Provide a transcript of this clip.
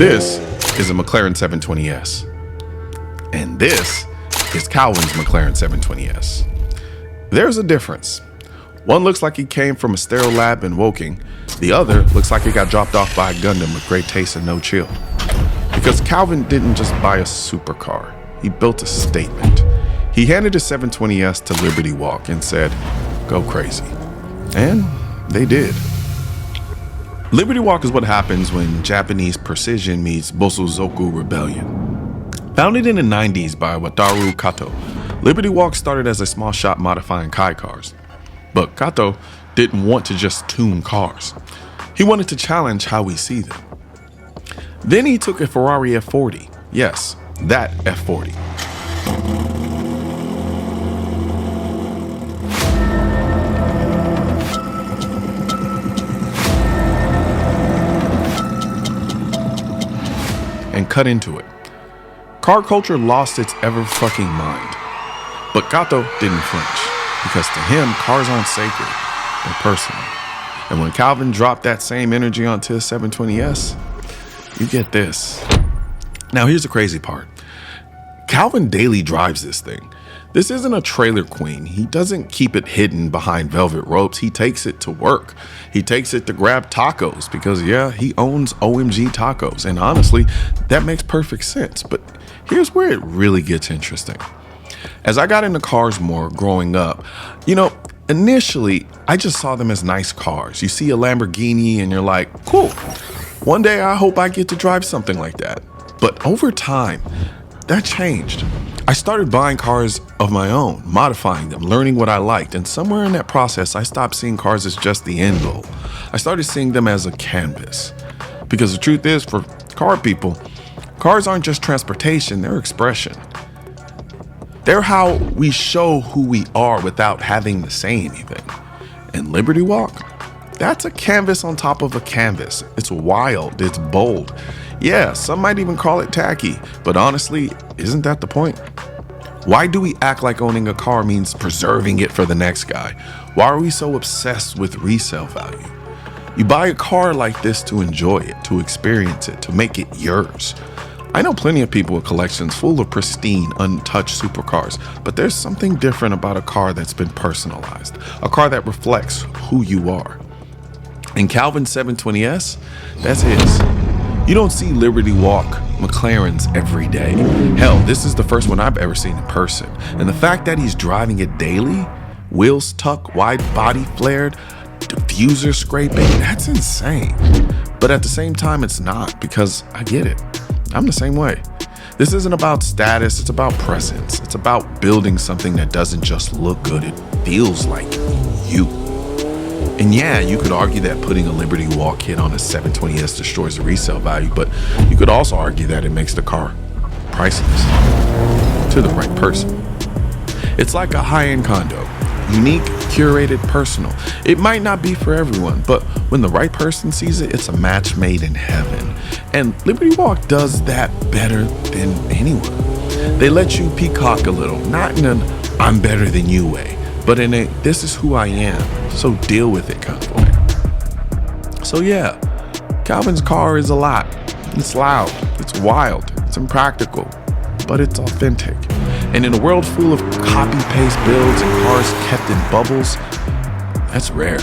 This is a McLaren 720S. And this is Calvin's McLaren 720S. There's a difference. One looks like he came from a sterile lab in Woking. The other looks like he got dropped off by a Gundam with great taste and no chill. Because Calvin didn't just buy a supercar, he built a statement. He handed his 720S to Liberty Walk and said, "Go crazy." And they did. Liberty Walk is what happens when Japanese precision meets Bosozoku rebellion. Founded in the 90s by Wataru Kato, Liberty Walk started as a small shop modifying Kai cars. But Kato didn't want to just tune cars. He wanted to challenge how we see them. Then he took a Ferrari F40. Yes, that F40. And cut into it. Car culture lost its ever-fucking mind. But Kato didn't flinch, because to him, cars aren't sacred, they're personal. And when Calvin dropped that same energy onto his 720S, you get this. Now here's the crazy part. Calvin daily drives this thing. This isn't a trailer queen. He doesn't keep it hidden behind velvet ropes. He takes it to work. He takes it to grab tacos because, yeah, he owns OMG Tacos. And honestly, that makes perfect sense. But here's where it really gets interesting. As I got into cars more growing up, initially, I just saw them as nice cars. You see a Lamborghini and you're like, cool. One day I hope I get to drive something like that. But over time, that changed. I started buying cars of my own, modifying them, learning what I liked, and somewhere in that process, I stopped seeing cars as just the end goal. I started seeing them as a canvas. Because the truth is, for car people, cars aren't just transportation, they're expression. They're how we show who we are without having to say anything. And Liberty Walk, that's a canvas on top of a canvas. It's wild, it's bold. Yeah, some might even call it tacky, but honestly, isn't that the point? Why do we act like owning a car means preserving it for the next guy? Why are we so obsessed with resale value? You buy a car like this to enjoy it, to experience it, to make it yours. I know plenty of people with collections full of pristine, untouched supercars, but there's something different about a car that's been personalized, a car that reflects who you are. And Calvin's 720S, that's his. You don't see Liberty Walk McLarens every day. Hell, this is the first one I've ever seen in person. And the fact that he's driving it daily, wheels tucked, wide body flared, diffuser scraping, that's insane. But at the same time, it's not, because I get it. I'm the same way. This isn't about status, it's about presence. It's about building something that doesn't just look good, it feels like you. And yeah, you could argue that putting a Liberty Walk kit on a 720S destroys the resale value, but you could also argue that it makes the car priceless to the right person. It's like a high-end condo, unique, curated, personal. It might not be for everyone, but when the right person sees it, it's a match made in heaven. And Liberty Walk does that better than anyone. They let you peacock a little, not in an "I'm better than you" way, but in a "this is who I am, so deal with it" kind of way. So yeah, Calvin's car is a lot. It's loud, it's wild, it's impractical, but it's authentic. And in a world full of copy-paste builds and cars kept in bubbles, that's rare.